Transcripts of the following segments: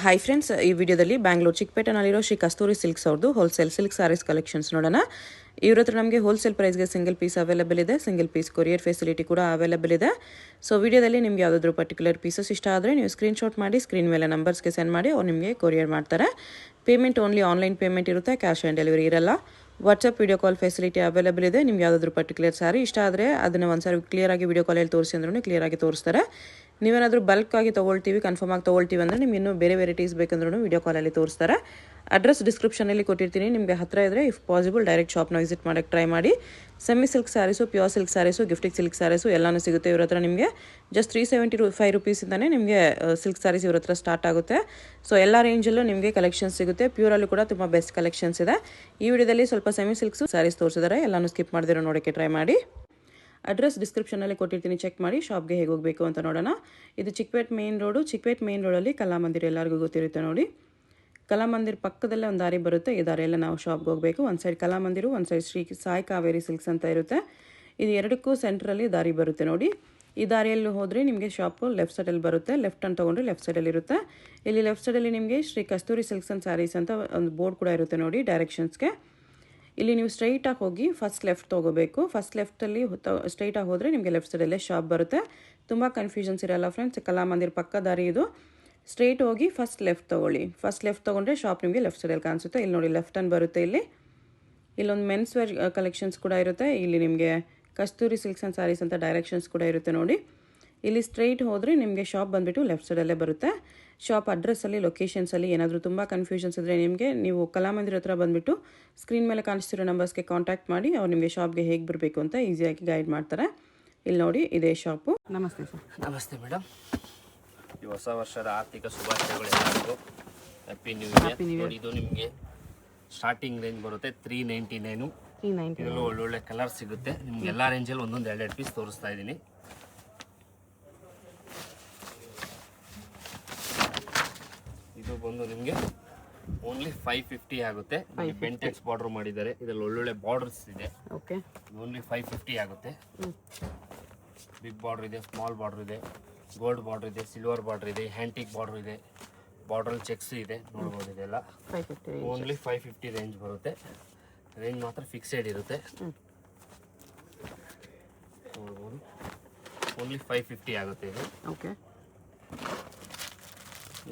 Hi friends, ಈ ವಿಡಿಯೋದಲ್ಲಿ ಬ್ಯಾಂಗ್ಳೂರು ಚಿಕ್ಕಪೇಟೆನಲ್ಲಿರೋ ಶ್ರೀ ಕಸ್ತೂರಿ silks ಅವ್ರದ್ದು ಹೋಲ್ಸೇಲ್ ಸಿಲ್ಕ್ ಸಾರೀಸ್ ಕಲೆಕ್ಷನ್ಸ್ ನೋಡೋಣ. ಇವ್ರ ಹತ್ರ ನಮಗೆ ಹೋಲ್ಸೇಲ್ ಪ್ರೈಸ್ಗೆ ಸಿಂಗಲ್ ಪೀಸ್ ಅವೈಲೇಬಲ್ ಇದೆ, ಸಿಂಗಲ್ ಪೀಸ್ ಕೊರಿಯರ್ ಫೆಸಿಲಿಟಿ ಕೂಡ ಅವೈಲೇಬಲ್ ಇದೆ. ಸೊ ವಿಡಿಯೋದಲ್ಲಿ ನಿಮ್ಗೆ ಯಾವುದಾದ್ರೂ ಪರ್ಟಿಕ್ಯುಲರ್ ಪೀಸಸ್ ಇಷ್ಟ ಆದರೆ ನೀವು ಸ್ಕ್ರೀನ್ಶಾಟ್ ಮಾಡಿ ಸ್ಕ್ರೀನ್ ಮೇಲೆ ನಂಬರ್ಸ್ಗೆ ಸೆಂಡ್ ಮಾಡಿ ಅವ್ರು ನಿಮಗೆ ಕೊರಿಯರ್ ಮಾಡ್ತಾರೆ. ಪೇಮೆಂಟ್ ಓನ್ಲಿ ಆನ್ಲೈನ್ ಪೇಮೆಂಟ್ ಇರುತ್ತೆ, ಕ್ಯಾಶ್ ಆನ್ ಡೆಲಿವರಿ ಇರಲ್ಲ. WhatsApp video call facility available ಇದೆ. ನಿಮ್ಗೆ ಯಾವುದಾದ್ರೂ ಪರ್ಟಿಕ್ಯುಲರ್ ಸಾರಿ ಇಷ್ಟ ಆದರೆ ಅದನ್ನು ಒಂದ್ಸಾರಿ ಕ್ಲಿಯರಾಗಿ ವಿಡಿಯೋ ಕಾಲಲ್ಲಿ ತೋರಿಸಿ ಅಂದ್ರೂ ಕ್ಲಿಯರಾಗಿ ತೋರಿಸ್ತಾರೆ. ನೀವೇನಾದರೂ ಬಲ್ಕ್ ಆಗಿ ತೊಗೊಳ್ತೀವಿ, ಕನ್ಫರ್ಮ್ ಆಗಿ ತೊಗೊಳ್ತೀವಿ ಅಂದರೆ ನಿಮ್ಗೆ ಇನ್ನೂ ಬೇರೆ ವೆರೈಟೀಸ್ ಬೇಕಂದ್ರೂ ವಿಡಿಯೋ ಕಾಲಲ್ಲಿ ತೋರಿಸ್ತಾರೆ. ಅಡ್ರೆಸ್ ಡಿಸ್ಕ್ರಿಪ್ಷನಲ್ಲಿ ಕೊಟ್ಟಿರ್ತೀನಿ, ನಿಮಗೆ ಹತ್ತಿರ ಇದ್ದರೆ ಇಫ್ ಪಾಸಿಬಲ್ ಡೈರೆಕ್ಟ್ ಶಾಪ್ನ ವಿಸಿಟ್ ಮಾಡೋಕ್ಕೆ ಟ್ರೈ ಮಾಡಿ. Semi silk sarees, pure silk sarees, gifting silk sarees ಎಲ್ಲನೂ ಸಿಗುತ್ತೆ ಇವ್ರ ಹತ್ರ. ನಿಮಗೆ ಜಸ್ಟ್ 375 ರೂಪೀಸಿಂದನೇ ನಿಮಗೆ ಸಿಲ್ಕ್ ಸ್ಯಾರೀಸ್ ಇವ್ರ ಹತ್ರ ಸ್ಟಾರ್ಟ್ ಆಗುತ್ತೆ. ಸೊ ಎಲ್ಲ ರೇಂಜಲ್ಲೂ ನಿಮಗೆ ಕಲೆಕ್ಷನ್ಸ್ ಸಿಗುತ್ತೆ. ಪ್ಯೂರಲ್ಲೂ ಕೂಡ ತುಂಬ ಬೆಸ್ಟ್ ಕಲೆಕ್ಷನ್ಸ್ ಇದೆ. ಈ ವಿಡಿಯೋದಲ್ಲಿ ಸ್ವಲ್ಪ ಸೆಮಿ ಸಿಲ್ಕ್ಸು ಸ್ಯಾರೀಸ್ ತೋರಿಸಿದ್ದಾರೆ, ಎಲ್ಲನೂ ಸ್ಕಿಪ್ ಮಾಡಿದಿರೋ ನೋಡೋಕ್ಕೆ ಟ್ರೈ ಮಾಡಿ. ಅಡ್ರೆಸ್ ಡಿಸ್ಕ್ರಿಪ್ಷನಲ್ಲಿ ಕೊಟ್ಟಿರ್ತೀನಿ, ಚೆಕ್ ಮಾಡಿ. ಶಾಪ್ಗೆ ಹೇಗೆ ಹೋಗಬೇಕು ಅಂತ ನೋಡೋಣ. ಇದು Chikkapete main road. Chikkapete main ರೋಡಲ್ಲಿ ಕಲಾಮಂದಿರ ಎಲ್ಲರಿಗೂ ಗೊತ್ತಿರುತ್ತೆ ನೋಡಿ. ಕಲಾಮಂದಿರ ಪಕ್ಕದಲ್ಲೇ ಒಂದು ದಾರಿ ಬರುತ್ತೆ. ಈ ದಾರಿಯೆಲ್ಲ ನಾವು ಶಾಪ್ಗೆ ಹೋಗಬೇಕು. ಒಂದು ಸೈಡ್ ಕಲಾಮಂದಿರು, ಒಂದು ಸೈಡ್ ಶ್ರೀ ಸಾಯಿ ಕಾವೇರಿ ಸಿಲ್ಕ್ಸ್ ಅಂತ ಇರುತ್ತೆ. ಇದು ಎರಡಕ್ಕೂ ಸೆಂಟ್ರಲ್ಲಿ ದಾರಿ ಬರುತ್ತೆ ನೋಡಿ. ಈ ದಾರಿಯಲ್ಲಿ ಹೋದರೆ ನಿಮಗೆ ಶಾಪು ಲೆಫ್ಟ್ ಸೈಡಲ್ಲಿ ಬರುತ್ತೆ. ಲೆಫ್ಟ್ ಅಂತ ತೊಗೊಂಡ್ರೆ ಲೆಫ್ಟ್ ಸೈಡಲ್ಲಿ ಇರುತ್ತೆ. ಇಲ್ಲಿ ಲೆಫ್ಟ್ ಸೈಡಲ್ಲಿ ನಿಮಗೆ ಶ್ರೀ ಕಸ್ತೂರಿ ಸಿಲ್ಕ್ಸ್ ಆ್ಯಂಡ್ ಸ್ಯಾರೀಸ್ ಅಂತ ಒಂದು ಬೋರ್ಡ್ ಕೂಡ ಇರುತ್ತೆ ನೋಡಿ ಡೈರೆಕ್ಷನ್ಸ್ಗೆ. ಇಲ್ಲಿ ನೀವು ಸ್ಟ್ರೈಟಾಗಿ ಹೋಗಿ ಫಸ್ಟ್ ಲೆಫ್ಟ್ ತೊಗೋಬೇಕು. ಫಸ್ಟ್ ಲೆಫ್ಟಲ್ಲಿ ಸ್ಟ್ರೈಟಾಗಿ ಹೋದರೆ ನಿಮಗೆ ಲೆಫ್ಟ್ ಸೈಡಲ್ಲೇ ಶಾಪ್ ಬರುತ್ತೆ. ತುಂಬ ಕನ್ಫ್ಯೂಷನ್ಸ್ ಇರಲ್ಲ ಫ್ರೆಂಡ್ಸ್. ಕಲಾಮಂದಿರ ಪಕ್ಕ ದಾರಿ ಇದು. ಸ್ಟ್ರೈಟ್ ಹೋಗಿ ಫಸ್ಟ್ ಲೆಫ್ಟ್ ತೊಗೊಳ್ಳಿ. ಫಸ್ಟ್ ಲೆಫ್ಟ್ ತೊಗೊಂಡ್ರೆ ಶಾಪ್ ನಿಮಗೆ ಲೆಫ್ಟ್ ಸೈಡಲ್ಲಿ ಕಾಣಿಸುತ್ತೆ. ಇಲ್ಲಿ ನೋಡಿ ಲೆಫ್ಟ್ ಅನ್ನು ಬರುತ್ತೆ. ಇಲ್ಲೊಂದು ಮೆನ್ಸ್ ವೇರ್ ಕಲೆಕ್ಷನ್ಸ್ ಕೂಡ ಇರುತ್ತೆ. ಇಲ್ಲಿ ನಿಮಗೆ ಕಸ್ತೂರಿ ಸಿಲ್ಕ್ಸ್ ಆ್ಯಂಡ್ ಸ್ಯಾರೀಸ್ ಅಂತ ಡೈರೆಕ್ಷನ್ಸ್ ಕೂಡ ಇರುತ್ತೆ ನೋಡಿ. ಇಲ್ಲಿ ಸ್ಟ್ರೈಟ್ ಹೋದರೆ ನಿಮಗೆ ಶಾಪ್ ಬಂದುಬಿಟ್ಟು ಲೆಫ್ಟ್ ಸೈಡಲ್ಲೇ ಬರುತ್ತೆ. ಶಾಪ್ ಅಡ್ರೆಸ್ಸಲ್ಲಿ, ಲೊಕೇಶನ್ಸಲ್ಲಿ ಏನಾದರೂ ತುಂಬ ಕನ್ಫ್ಯೂಷನ್ಸ್ ಇದ್ದರೆ ನೀವು ಕಲಾಮಂದಿರ ಹತ್ರ ಬಂದುಬಿಟ್ಟು ಸ್ಕ್ರೀನ್ ಮೇಲೆ ಕಾಣಿಸ್ತಿರೋ ನಂಬರ್ಸ್ಗೆ ಕಾಂಟ್ಯಾಕ್ಟ್ ಮಾಡಿ ಅವ್ರು ನಿಮಗೆ ಶಾಪ್ಗೆ ಹೇಗೆ ಬರಬೇಕು ಅಂತ ಈಸಿಯಾಗಿ ಗೈಡ್ ಮಾಡ್ತಾರೆ. ಇಲ್ಲಿ ನೋಡಿ, ಇದೇ ಶಾಪು. ನಮಸ್ತೆ ಸರ್. ನಮಸ್ತೆ ಮೇಡಮ್. ಈ ಹೊಸ ವರ್ಷದ ಆರ್ಥಿಕ ಶುಭಾಶಯಗಳು ಎಲ್ಲರಿಗೂ. Happy new year. ನೋಡಿ, ಇದು ನಿಮಗೆ ಸ್ಟಾರ್ಟಿಂಗ್ ರೇಂಜ್ ಬರುತ್ತೆ 399. ಇದರಲ್ಲೂ ಒಳ್ಳೊಳ್ಳೆ ಕಲರ್ ಸಿಗುತ್ತೆ ನಿಮ್ಗೆ. ಎಲ್ಲ ರೇಂಜಲ್ಲಿ ಒಂದೊಂದು 2 ಪೀಸ್ ತೋರಿಸ್ತಾ ಇದ್ದೀನಿ. ಇದು ಬಂದು ನಿಮಗೆ ಓನ್ಲಿ 550 ಆಗುತ್ತೆ. ಪೆಂಟೆಕ್ಸ್ ಬಾರ್ಡರ್ ಮಾಡಿದ್ದಾರೆ. ಇದರಲ್ಲಿ ಒಳ್ಳೊಳ್ಳೆ ಬಾರ್ಡರ್ಸ್ ಇದೆ. ಓಕೆ, ಓನ್ಲಿ 550 ಆಗುತ್ತೆ. ಬಿಗ್ ಬಾರ್ಡರ್ ಇದೆ, ಸ್ಮಾಲ್ ಬಾರ್ಡರ್ ಇದೆ, ಗೋಲ್ಡ್ ಬಾರ್ಡರ್ ಇದೆ, ಸಿಲ್ವರ್ ಬಾರ್ಡರ್ ಇದೆ, ಹ್ಯಾಂಟಿಕ್ ಬಾರ್ಡರ್ ಇದೆ, ಬಾರ್ಡರ್ ಚೆಕ್ಸ್ ಇದೆ. ನೋಡ್ಬೋದು, ಇದೆಲ್ಲ ಓನ್ಲಿ 550 ರೇಂಜ್ ಬರುತ್ತೆ. ರೇಂಜ್ ಮಾತ್ರ ಫಿಕ್ಸೆಡ್ ಇರುತ್ತೆ. ನೋಡ್ಬೋದು, ಓನ್ಲಿ 550 ಆಗುತ್ತೆ ಇದು. ಓಕೆ,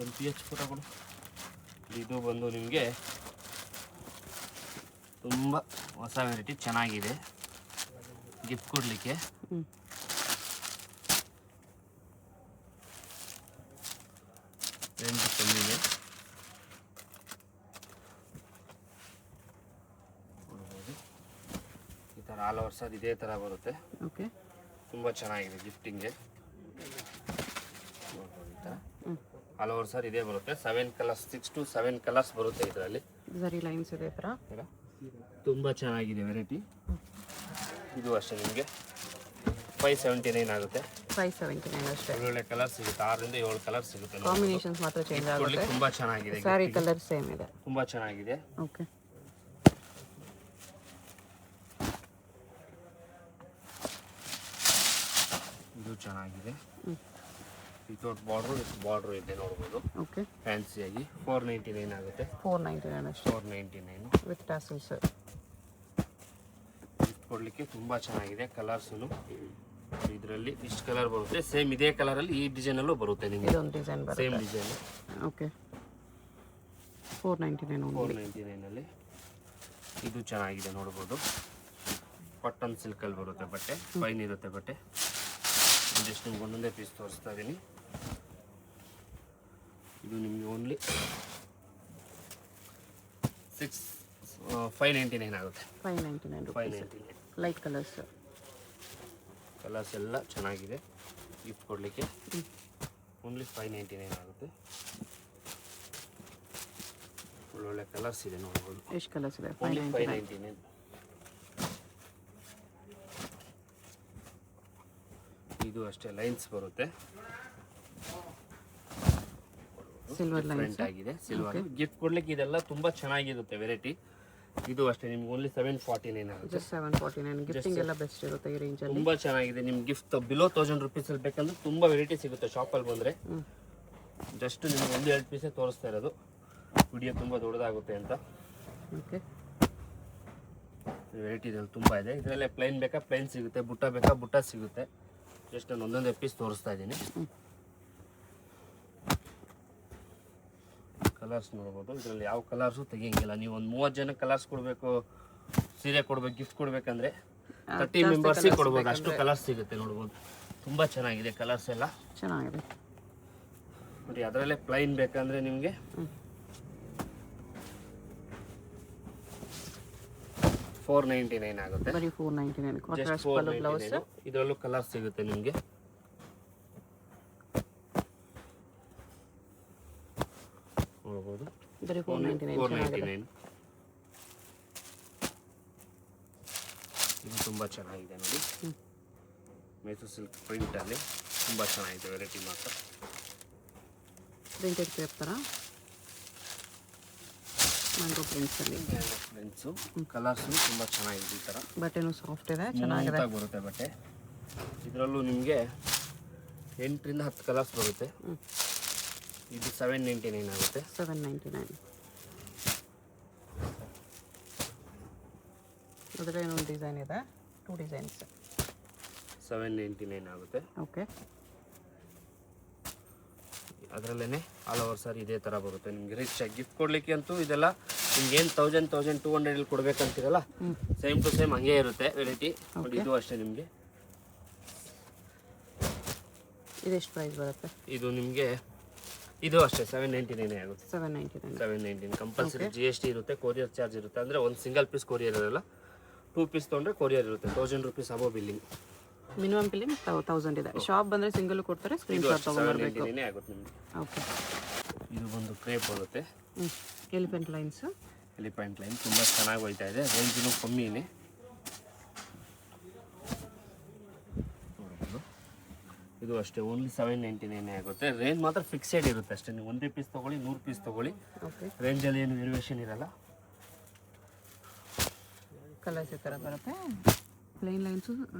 LPH ಫೋಟೋಗಳು. ಇದು ಬಂದು ನಿಮಗೆ ತುಂಬ ಹೊಸ ವೆರೈಟಿ, ಚೆನ್ನಾಗಿದೆ ಗಿಫ್ಟ್ ಕೊಡಲಿಕ್ಕೆ. ರೇಂಜ್ ಕಮ್ಮಿ ಇದೆ. ನೋಡ್ಬೋದು, ಈ ಥರ ಆಲ್ ಓವರ್ ಸರ್ ಇದೇ ಥರ ಬರುತ್ತೆ. ಓಕೆ, ತುಂಬ ಚೆನ್ನಾಗಿದೆ ಗಿಫ್ಟಿಂಗ್ಗೆ. ನೋಡ್ಬೋದು, ಈ ಥರ ಆಲ್ ಓವರ್ ಸರ್ ಇದೇ ಬರುತ್ತೆ. 7 ಕಲರ್ಸ್, 6 to 7 ಕಲರ್ಸ್ ಬರುತ್ತೆ ಇದರಲ್ಲಿ. ಸರಿ, ಲೈನ್ಸ್ ಇದೆ ಥರ. ತುಂಬ ಚೆನ್ನಾಗಿದೆ ವೆರೈಟಿ. ಇದು ಅಷ್ಟೇ ನಿಮಗೆ 579 ಆಗುತ್ತೆ. 579 ಅಷ್ಟೇ. ಒಳ್ಳೊಳ್ಳೆ ಕಲರ್ ಸಿಗುತ್ತೆ. 6 ರಿಂದ 7 ಕಲರ್ ಸಿಗುತ್ತೆ. ಕಾಂಬಿನೇಷನ್ಸ್ ಮಾತ್ರ ಚೇಂಜ್ ಆಗುತ್ತೆ. ತುಂಬ ಚೆನ್ನಾಗಿದೆ. ಸ್ಯಾರಿ ಕಲರ್ ಸೇಮ್ ಇದೆ. ತುಂಬ ಚೆನ್ನಾಗಿದೆ. ಓಕೆ, ಇದು ಚೆನ್ನಾಗಿದೆ. ವಿತೌಟ್ ಬಾರ್ಡರ್ ಇದೆ, ನೋಡ್ಬೋದು. ಓಕೆ, ಫ್ಯಾನ್ಸಿಯಾಗಿ 499 ಆಗುತ್ತೆ. 499 ಅಷ್ಟೇ. 499 ವಿತ್ ಟಾಸಲ್ಸ್. ಕೊಡಲಿಕ್ಕೆ ತುಂಬ ಚೆನ್ನಾಗಿದೆ. ಕಲರ್ಸು ಇದರಲ್ಲಿ ಇಷ್ಟು ಕಲರ್ ಬರುತ್ತೆ. ಸೇಮ್ ಇದೇ ಕಲರಲ್ಲಿ ಈ ಡಿಸೈನಲ್ಲೂ ಬರುತ್ತೆ ನಿಮಗೆ. ಇದೊಂದು ಡಿಸೈನ್ ಬರುತ್ತೆ, ಸೇಮ್ ಡಿಸೈನ್. ಓಕೆ, 499 499 ಇದು ಚೆನ್ನಾಗಿದೆ, ನೋಡ್ಬೋದು. ಕಾಟನ್ ಸಿಲ್ಕಲ್ಲಿ ಬರುತ್ತೆ ಬಟ್ಟೆ, ಫೈನ್ ಇರುತ್ತೆ ಬಟ್ಟೆ. ಜಸ್ಟ್ ನಿಮ್ಗೆ ಒಂದೊಂದೇ ಪೀಸ್ ತೋರಿಸ್ತಾ ಇದ್ದೀನಿ. ಇದು ನಿಮಗೆ ಓನ್ಲಿ 599 ಆಗುತ್ತೆ. 599 ಲೈಟ್ ಕಲರ್ಸ್ ಎಲ್ಲ ಚೆನ್ನಾಗಿದೆ. ಗಿಫ್ಟ್ ಕೊಡಲಿಕ್ಕೆ ಓನ್ಲಿ 599 ಆಗುತ್ತೆ. ಒಳ್ಳೊಳ್ಳೆ ಕಲರ್ಸ್ ಇದೆ, ನೋಡ್ಬೋದು. ಎಷ್ಟು ಕಲರ್ಸ್ ಇದೆ? 599. ಇದು ಅಷ್ಟೇ ಲೈನ್ಸ್ ಬರುತ್ತೆ. ಸಿಲ್ವರ್ ಲೈನ್ಸ್ ಆಗಿದೆ. ಸಿಲ್ವರ್ ಗಿಫ್ಟ್ ಕೊಡ್ಲಿಕ್ಕೆ ಇದೆಲ್ಲ ತುಂಬಾ ಚೆನ್ನಾಗಿರುತ್ತೆ ವೆರೈಟಿ. ಇದು ಅಷ್ಟೇ ನಿಮ್ಗೆ ಓನ್ಲಿ 749 ಆಗುತ್ತೆ. 749 ಗಿಫ್ಟಿಂಗ್ ಎಲ್ಲ ಬೆಸ್ಟ್ ಇರುತ್ತೆ ಈ ರೇಂಜ್ ಅಲ್ಲಿ. ತುಂಬಾ ಚೆನ್ನಾಗಿದೆ. ನಿಮ್ಗೆ ಗಿಫ್ಟ್ ಬಿಲೋ 1000 ರೂಪೀಸ್ ಅಲ್ಲಿ ಬೇಕಂದ್ರೆ ತುಂಬಾ ವೆರೈಟಿ ಸಿಗುತ್ತೆ ಶಾಪ್ ಅಲ್ಲಿ ಬಂದ್ರೆ. ಜಸ್ಟ್ ನಿಮ್ಗೆ 1-2 ಪೀಸೇ ತೋರಿಸ್ತಾ ಇರೋದು, ವಿಡಿಯೋ ತುಂಬ ದೊಡ್ಡದಾಗುತ್ತೆ ಅಂತ. ಓಕೆ, ವೆರೈಟಿ ಇದ್ರಲ್ಲಿ ತುಂಬ ಇದೆ. ಇದರಲ್ಲೇ ಪ್ಲೈನ್ ಬೇಕಾ ಪ್ಲೈನ್ ಸಿಗುತ್ತೆ, ಬುಟ್ಟ ಬೇಕಾ ಬುಟ್ಟ ಸಿಗುತ್ತೆ. ಜಸ್ಟ್ ನಾನು ಒಂದೊಂದೇ ಪೀಸ್ ತೋರಿಸ್ತಾ ಇದ್ದೀನಿ. ಕಲರ್ಸ್ ನೋಡ್ಬೋದು. ಇದರಲ್ಲಿ ಯಾವ ಕಲರ್ಸು ತೆಗಿಯಂಗಿಲ್ಲ. ನೀವು ಒಂದು 30 ಜನ ಕಲರ್ಸ್ ಕೊಡಬೇಕು, ಸೀರೆ ಕೊಡ್ಬೇಕು, ಗಿಫ್ಟ್ ಕೊಡ್ಬೇಕಂದ್ರೆ 30 ಮೆಂಬರ್ಸಿಗೆ ಕೊಡ್ಬೋದು, ಅಷ್ಟು ಕಲರ್ಸ್ ಸಿಗುತ್ತೆ. ನೋಡ್ಬೋದು ತುಂಬ ಚೆನ್ನಾಗಿದೆ, ಕಲರ್ಸ್ ಎಲ್ಲ ಚೆನ್ನಾಗಿದೆ ನೋಡಿ. ಅದರಲ್ಲೇ ಪ್ಲೈನ್ ಬೇಕಂದ್ರೆ ನಿಮಗೆ 499 ಆಗುತ್ತೆ. ಬರೀ 499. Just ಕಾಂಟ್ರಾಸ್ಟ್ ಪಲ್ಲು ಬ್ಲೌಸ್. 499. ಇದರಲ್ಲೂ ಕಲರ್ ಸಿಗುತ್ತೆ ನಿಮಗೆ. ನೋಡ್ಬೋದು ಬರೀ 499. ಇದು ತುಂಬ ಚೆನ್ನಾಗಿದೆ ನೋಡಿ. ಮೈಸೂರು ಸಿಲ್ಕ್ ಪ್ರಿಂಟಲ್ಲಿ ತುಂಬ ಚೆನ್ನಾಗಿದೆ ವೆರೈಟಿ ಮಾತ್ರ. ಪ್ರಿಂಟೆಡ್ ಕ್ರೇಪ್ ಥರ ಮ್ಯಾಂಗೋ ಪ್ರಿಂಟ್ಸಲ್ಲಿ ಪ್ರಿಂಟ್ಸು, ಕಲರ್ಸು ತುಂಬ ಚೆನ್ನಾಗಿದೆ. ಈ ಥರ ಬಟ್ಟೆನೂ ಸಾಫ್ಟ್ ಇದೆ, ಚೆನ್ನಾಗಿದೆ, ಸ್ಮೂತಾಗಿ ಬರುತ್ತೆ ಬಟ್ಟೆ. ಇದರಲ್ಲೂ ನಿಮಗೆ 8ರಿಂದ 10 ಕಲರ್ಸ್ ಬರುತ್ತೆ. ಇದು 799 ಆಗುತ್ತೆ. 799. ಅದರಲ್ಲಿ ಏನೊಂದು ಡಿಸೈನ್ ಇದೆ, 2 ಡಿಸೈನ್ಸ್. 799 ಆಗುತ್ತೆ. ಓಕೆ, ಅದರಲ್ಲೇ ಆಲ್ ಓವರ್ ಸಾರಿ ಇದೇ ಥರ ಬರುತ್ತೆ ನಿಮಗೆ. ರಿಚ್ ಆಗಿ ಗಿಫ್ಟ್ ಕೊಡಲಿಕ್ಕೆ ಅಂತೂ ಇದೆಲ್ಲ ನಿಮ್ಗೆ ಏನು 1200 ಕೊಡ್ಬೇಕಂತೀರಲ್ಲ, ಸೇಮ್ ಟು ಸೇಮ್ ಹಂಗೆ ಇರುತ್ತೆ ವೆರೈಟಿ ನೋಡಿ. ಇದು ಅಷ್ಟೇ ನಿಮಗೆ. ಇದೆಷ್ಟು ಪ್ರೈಸ್ ಬರುತ್ತೆ? ಇದು ನಿಮಗೆ ಇದು ಅಷ್ಟೇ 799 ಆಗುತ್ತೆ. 799 ಕಂಪಲ್ಸರಿ GST ಇರುತ್ತೆ, ಕೊರಿಯರ್ ಚಾರ್ಜ್ ಇರುತ್ತೆ. ಅಂದರೆ ಒಂದು ಸಿಂಗಲ್ ಪೀಸ್ ಕೊರಿಯರ್ ಇರಲ್ಲ, 2 ಪೀಸ್ ತೊಗೊಂಡ್ರೆ ಕೊರಿಯರ್ ಇರುತ್ತೆ. 1000 ರೂಪೀಸ್ ಅಬೋ ಬಿಲ್ಲಿಂಗ್. ಮಿನಿಮಮ್ ಬಿಲ್ಲಿಂಗ್ 1000 ಇದೆ. ಶಾಪ್ ಬಂದರೆ ಸಿಂಗಲ್ ಕೊಡ್ತಾರೆ, ಸ್ಕ್ರೀನ್ ಶಾಟ್ ತೊಗೊಂಡ್ಬರ್ಬೇಕು. 799 ಆಗುತ್ತೆ ನಿಮಗೆ. ಓಕೆ, ಇದು ಬಂದು ಕ್ರೇಪ್ ಬರುತ್ತೆ. Elephant lines. ಎಲಿಫೆಂಟ್ ಲೈನ್ ತುಂಬ ಚೆನ್ನಾಗಿ ಹೋಯ್ತಾ ಇದೆ, ರೇಂಜೂ ಕಮ್ಮಿನೇ. ನೋಡ್ಬೋದು ಇದು ಅಷ್ಟೇ ಓನ್ಲಿ 799 ಆಗುತ್ತೆ. ರೇಂಜ್ ಮಾತ್ರ ಫಿಕ್ಸೆಡ್ ಇರುತ್ತೆ ಅಷ್ಟೇ. ನೀವು 1 ಪೀಸ್ ತೊಗೊಳ್ಳಿ, 100 ಪೀಸ್ ತೊಗೊಳ್ಳಿ, ಓಕೆ, ರೇಂಜಲ್ಲಿ ಏನು ವೇರಿಯೇಷನ್ ಇರಲ್ಲ. ಕಲರ್ಸ್ ಈ ಥರ ಬರುತ್ತೆ, ಪ್ಲೇನ್ ಲೈನ್ಸು,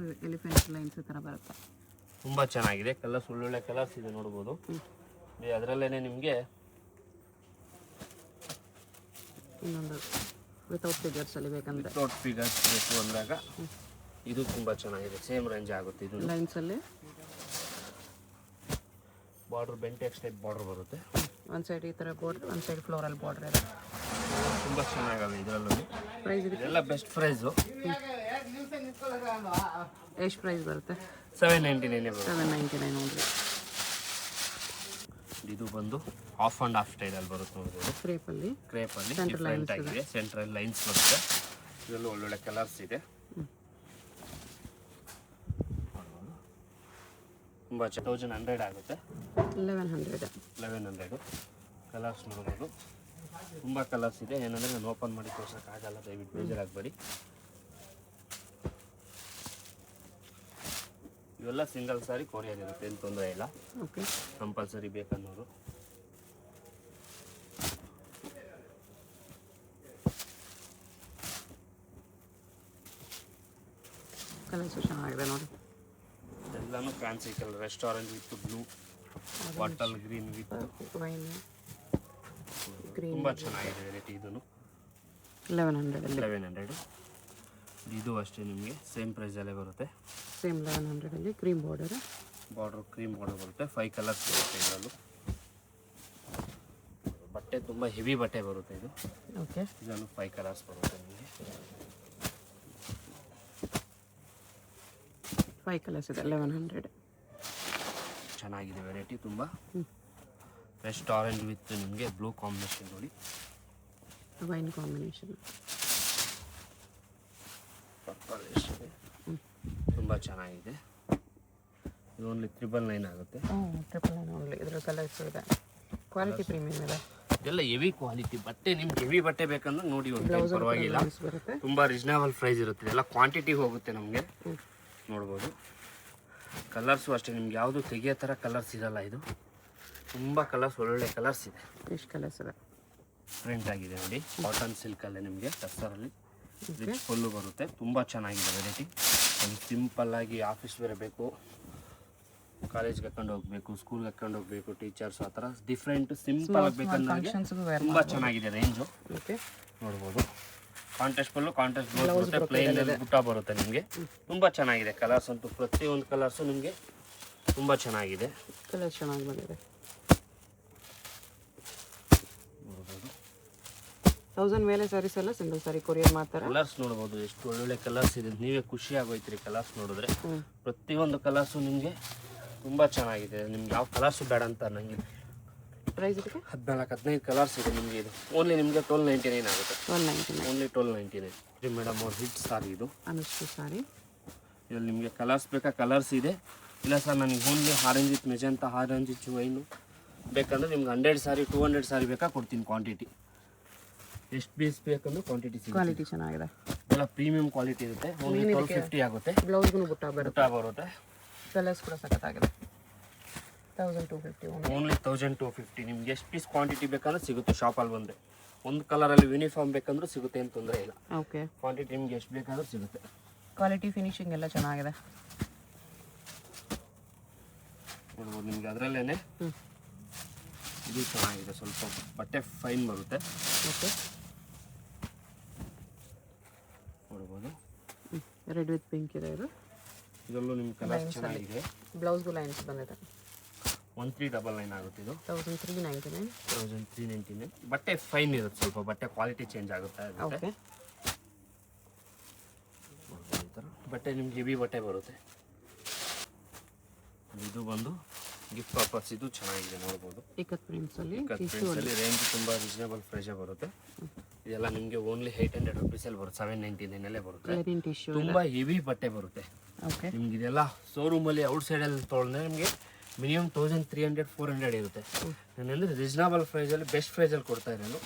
ಎಲಿಫೆಂಟ್ ಲೈನ್ಸ್ ಈ ಥರ ಬರುತ್ತೆ. ತುಂಬ ಚೆನ್ನಾಗಿದೆ, ಕಲರ್ಸ್ ಒಳ್ಳೊಳ್ಳೆ ಕಲರ್ಸ್ ಇದೆ ನೋಡ್ಬೋದು. ಅದರಲ್ಲೇ ನಿಮಗೆ ಇನ್ನೊಂದು ವಿತೌಟ್ ಫಿಗರ್ಸಲ್ಲಿ ಬೇಕಂದರೆ, ವಿತೌಟ್ ಫಿಗರ್ಸ್ ಬೇಕು ಅಂದಾಗ ಇದು ತುಂಬ ಚೆನ್ನಾಗಿದೆ. ಸೇಮ್ ರೇಂಜ್ ಆಗುತ್ತೆ. ಇದು ಲೈನ್ಸಲ್ಲಿ ಬಾರ್ಡ್ರ್ ಬೆಂಟೆಕ್ಸ್ ಟೈಪ್ ಬಾರ್ಡ್ರ್ ಬರುತ್ತೆ. ಒಂದು ಸೈಡ್ ಈ ಥರ ಬಾರ್ಡ್ರ್, ಒಂದು ಸೈಡ್ ಫ್ಲೋರಲ್ ಬಾರ್ಡ್ರ್ ಇದೆ. ತುಂಬ ಚೆನ್ನಾಗವೆ ಇದರಲ್ಲೂ. ಪ್ರೈಸ್ ಇದೆ ಇದೆಲ್ಲ ಬೆಸ್ಟ್ ಪ್ರೈಸು. ಎಷ್ಟು ಪ್ರೈಸ್ ಬರುತ್ತೆ? 799 ಬರುತ್ತೆ. 799 ನೋಡ್ರಿ. ಇದು ಬಂದು ಆಫ್ ಆ್ಯಂಡ್ ಆಫ್ ಸ್ಟೈಲಲ್ಲಿ ಬರುತ್ತೆ ನೋಡ್ಬೋದು. ಕ್ರೇಪಲ್ಲಿ ಡಿಫ್ರೆಂಟ್ ಆಗಿದೆ, ಸೆಂಟ್ರಲ್ ಲೈನ್ಸ್ ಬರುತ್ತೆ. ಇದರಲ್ಲೂ ಒಳ್ಳೊಳ್ಳೆ ಕಲರ್ಸ್ ಇದೆ. ತುಂಬ 1100 ಆಗುತ್ತೆ. 1100 ಕಲರ್ಸ್ ನೋಡ್ಬೋದು. ತುಂಬ ಕಲರ್ಸ್ ಇದೆ. ಏನಂದರೆ ನಾನು ಓಪನ್ ಮಾಡಿ ತೋರ್ಸೋಕ್ಕಾಗಲ್ಲ, ದಯವಿಟ್ಟು ಬೇಜಾರಾಗಬೇಡಿ. ಇವೆಲ್ಲ ಸಿಂಗಲ್ ಸಾರಿ ಕೊರಿಯರ್ ಇರುತ್ತೆ, ಏನು ತೊಂದರೆ ಇಲ್ಲ. Okay, compulsory ಬೇಕನ್ನೋರು. ಕಲರ್ಸು ಚೆನ್ನಾಗಿದೆ ನೋಡಿ. ಎಲ್ಲನೂ fancy colour, restaurant with blue, bottle green with wine green. ತುಂಬ ಚೆನ್ನಾಗಿದೆ ವೆರೈಟಿ. ಇದನ್ನು 1100. ಇದು ಅಷ್ಟೇ ನಿಮಗೆ ಸೇಮ್ ಪ್ರೈಸಲ್ಲೇ ಬರುತ್ತೆ. Same 1100 cream border cream border ಬರುತ್ತೆ. 5 ಕಲರ್ಸ್ ಬರುತ್ತೆ ಇದರಲ್ಲೂ. ಬಟ್ಟೆ ತುಂಬ ಹೆವಿ ಬಟ್ಟೆ ಬರುತ್ತೆ ಇದು. ಓಕೆ, ಇದನ್ನು 5 ಕಲರ್ಸ್ ಬರುತ್ತೆ ನಿಮಗೆ. 5 ಕಲರ್ಸ್ ಇದೆ. 1100 ಚೆನ್ನಾಗಿದೆ ವೆರೈಟಿ ತುಂಬ. ಬೆಸ್ಟ್ ಆರೆಂಜ್ ವಿತ್ ನಿಮಗೆ ಬ್ಲೂ ಕಾಂಬಿನೇಷನ್ ನೋಡಿ. ವೈನ್ ಕಾಂಬಿನೇಷನ್ ತುಂಬ ಚೆನ್ನಾಗಿದೆ. ಇದು ಓನ್ಲಿ 999 ಆಗುತ್ತೆ. 999 ಓನ್ಲಿ. ಇದರ ಕಲರ್ಸ್ ಇದೆ, ಕ್ವಾಲಿಟಿ ಪ್ರೀಮಿಯಂ ಇದೆ. ಇದೆಲ್ಲ ಹೆವಿ ಕ್ವಾಲಿಟಿ ಬಟ್ಟೆ. ನಿಮ್ಗೆ ಹೆವಿ ಬಟ್ಟೆ ಬೇಕಂದ್ರೆ ನೋಡಿ, ಒಂದು ಪರವಾಗಿಲ್ಲ, ತುಂಬ ರೀಸನಬಲ್ ಪ್ರೈಸ್ ಇರುತ್ತೆ. ಎಲ್ಲ ಕ್ವಾಂಟಿಟಿ ಹೋಗುತ್ತೆ ನಮಗೆ. ನೋಡ್ಬೋದು ಕಲರ್ಸು ಅಷ್ಟೇ, ನಿಮ್ಗೆ ಯಾವುದು ತೆಗಿಯೋ ಥರ ಕಲರ್ಸ್ ಇರಲ್ಲ. ಇದು ತುಂಬ ಕಲರ್ಸ್, ಒಳ್ಳೊಳ್ಳೆ ಕಲರ್ಸ್ ಇದೆ. ಎಷ್ಟು ಕಲರ್ಸ್ ಇದೆ? ಪ್ರಿಂಟ್ ಆಗಿದೆ ನೋಡಿ, ಕಾಟನ್ ಸಿಲ್ಕಲ್ಲೇ ನಿಮಗೆ ಟಸ್ಸರಲ್ಲಿ ರಿಚ್ ಫುಲ್ಲು ಬರುತ್ತೆ. ತುಂಬ ಚೆನ್ನಾಗಿದೆ ವೆರೈಟಿ. ಒಂದು ಸಿಂಪಲ್ಲಾಗಿ ಆಫೀಸ್ ಬೇರೆ ಬೇಕು, ಕಾಲೇಜ್ಗೆ ಹಾಕೊಂಡು ಹೋಗ್ಬೇಕು, ಸ್ಕೂಲ್ಗೆ ಹಾಕೊಂಡು ಹೋಗ್ಬೇಕು, ಟೀಚರ್ಸ್ ಆ ಥರ ಡಿಫ್ರೆಂಟ್ ಸಿಂಪಲ್ ಆಗಿ ಬೇಕಂದ್ರೆ ತುಂಬ ಚೆನ್ನಾಗಿದೆ ರೇಂಜು. ಓಕೆ, ನೋಡ್ಬೋದು. ಕಾಂಟ್ರಾಸ್ಟ್ ಪಲ್ಲು, ಕಾಂಟ್ರಾಸ್ಟ್ ಬ್ಲೌಸ್ ಬರುತ್ತೆ, ಪ್ಲೇನ್ ಬುಟ್ಟ ಬರುತ್ತೆ ನಿಮಗೆ. ತುಂಬ ಚೆನ್ನಾಗಿದೆ ಕಲರ್ಸ್ ಅಂತೂ, ಪ್ರತಿಯೊಂದು ಕಲರ್ಸು ನಿಮಗೆ ತುಂಬ ಚೆನ್ನಾಗಿದೆ. ಕಲರ್ ಚೆನ್ನಾಗಿ ಬಂದಿದೆ. ನೋಡ್ಬೋದು 1000 ಮೇಲೆ ಸ್ಯಾರೀಸ್ ಎಲ್ಲ ಸಿಂಗಲ್ ಸಾರಿ ಕೊರಿಯರ್ ಮಾಡ್ತಾರೆ. ಕಲರ್ಸ್ ನೋಡ್ಬೋದು, ಎಷ್ಟು ಒಳ್ಳೊಳ್ಳೆ ಕಲರ್ಸ್ ಇದೆ. ನೀವೇ ಖುಷಿ ಆಗೋಯ್ತ್ರಿ ಕಲರ್ಸ್ ನೋಡಿದ್ರೆ. ಪ್ರತಿಯೊಂದು ಕಲರ್ಸು ನಿಮಗೆ ತುಂಬ ಚೆನ್ನಾಗಿದೆ. ನಿಮ್ಗೆ ಯಾವ ಕಲರ್ಸು ಬೇಡ ಅಂತ ನನಗೆ. ಪ್ರೈಸ್ ಇದಕ್ಕೆ 14-15 ಕಲರ್ಸ್ ಇದೆ ನಿಮಗೆ. ಇದು ಓನ್ಲಿ ನಿಮಗೆ 1299 ಆಗುತ್ತೆ. 1299 ಓನ್ಲಿ 1299 ರೀ ಮೇಡಮ್. ಅವ್ರ ಹಿಟ್ ಸಾರಿ ಇದು. ಅನುಷ್ಠು ಸಾರಿ. ಇದರಲ್ಲಿ ನಿಮಗೆ ಕಲರ್ಸ್ ಬೇಕಾ ಕಲರ್ಸ್ ಇದೆ. ಇಲ್ಲ ಸರ್ ನನಗೆ only orange with magenta, orange with wine ಬೇಕಂದ್ರೆ ನಿಮ್ಗೆ 100 ಸಾರಿ 200 ಸಾರಿ ಬೇಕಾ ಕೊಡ್ತೀನಿ. ಕ್ವಾಂಟಿಟಿ ಎಷ್ಟು ಪೀಸ್ ಬೇಕಂದ್ರೆ ಕ್ವಾಂಟಿಟಿ ಸಿಗುತ್ತೆ. ಕ್ವಾಲಿಟಿ ಚೆನ್ನಾಗಿದೆ, ಎಲ್ಲ ಪ್ರೀಮಿಯಂ ಕ್ವಾಲಿಟಿ ಇರುತ್ತೆ. ಓನ್ಲಿ 1250 ಆಗುತ್ತೆ. ಬ್ಲೌಸ್ಗೂ ಬುಟ್ಟ ಬರುತ್ತೆ. ಕಲರ್ಸ್ ಕೂಡ ಸಖತ್ತಾಗಿದೆ. 1250 ಓನ್ಲಿ 1250. ನಿಮ್ಗೆ ಎಷ್ಟು ಪೀಸ್ ಕ್ವಾಂಟಿಟಿ ಬೇಕಂದ್ರೆ ಸಿಗುತ್ತೆ. ಶಾಪಲ್ಲಿ ಬಂದರೆ ಒಂದು ಕಲರಲ್ಲಿ ಯೂನಿಫಾರ್ಮ್ ಬೇಕಂದ್ರೂ ಸಿಗುತ್ತೆ, ಏನು ತೊಂದರೆ ಇಲ್ಲ. ಓಕೆ, ಕ್ವಾಂಟಿಟಿ ನಿಮ್ಗೆ ಎಷ್ಟು ಬೇಕಾದ್ರೂ ಸಿಗುತ್ತೆ. ಕ್ವಾಲಿಟಿ ಫಿನಿಶಿಂಗ್ ಎಲ್ಲ ಚೆನ್ನಾಗಿದೆ. ನೋಡ್ಬೋದು ನಿಮ್ಗೆ ಅದರಲ್ಲೇ ಇದು ಚೆನ್ನಾಗಿದೆ. ಸ್ವಲ್ಪ ಬಟ್ಟೆ ಫೈನ್ ಬರುತ್ತೆ. ಓಕೆ, ನೋಡ್ಬೋದು. ರೆಡ್ ವಿತ್ ಪಿಂಕ್ ಇದೆ ಇದು. ಇದರಲ್ಲೂ ನಿಮ್ಮ ಕಲರ್ ಚೆನ್ನಾಗಿದೆ. ಬ್ಲೌಸ್ಗೂ ಲೈನ್ಸ್ ಬಂದಿದೆ. 1399 ಆಗುತ್ತೆ ಇದು. 1399. 1399. ಬಟ್ಟೆ ಫೈನ್ ಇರುತ್ತೆ, ಸ್ವಲ್ಪ ಬಟ್ಟೆ ಕ್ವಾಲಿಟಿ ಚೇಂಜ್ ಆಗುತ್ತೆ. ಓಕೆ, ಬಟ್ಟೆ ನಿಮ್ಗೆ ಹೆವಿ ಬಟ್ಟೆ ಬರುತ್ತೆ. ಇದು ಬಂದು ಗಿಫ್ಟ್ ಪರ್ಪಸ್. ಇದು ಚೆನ್ನಾಗಿದೆ, ನೋಡ್ಬೋದು. ಇಕತ್ ಪ್ರಿಂಟ್ಸಲ್ಲಿ ರೇಂಜ್ ತುಂಬ ರೀಸನೇಬಲ್ ಪ್ರೈಸೇ ಬರುತ್ತೆ. ಇದೆಲ್ಲ ನಿಮಗೆ ಓನ್ಲಿ 800 ರುಪೀಸಲ್ಲಿ ಬರುತ್ತೆ. 799 ಬರುತ್ತೆ. ತುಂಬ ಹೆವಿ ಬಟ್ಟೆ ಬರುತ್ತೆ. ಓಕೆ, ನಿಮ್ಗೆ ಇದೆಲ್ಲ ಶೋರೂಮಲ್ಲಿ ಔಟ್ ಸೈಡಲ್ಲಿ ತೊಗೊಂಡ್ರೆ ನಿಮಗೆ ಮಿನಿಮಮ್ 1300-400 ಇರುತ್ತೆ. ನಾನೆಂದರೆ ರೀಸನಬಲ್ ಪ್ರೈಸಲ್ಲಿ ಬೆಸ್ಟ್ ಪ್ರೈಸಲ್ಲಿ ಕೊಡ್ತಾ ಇರೋದು.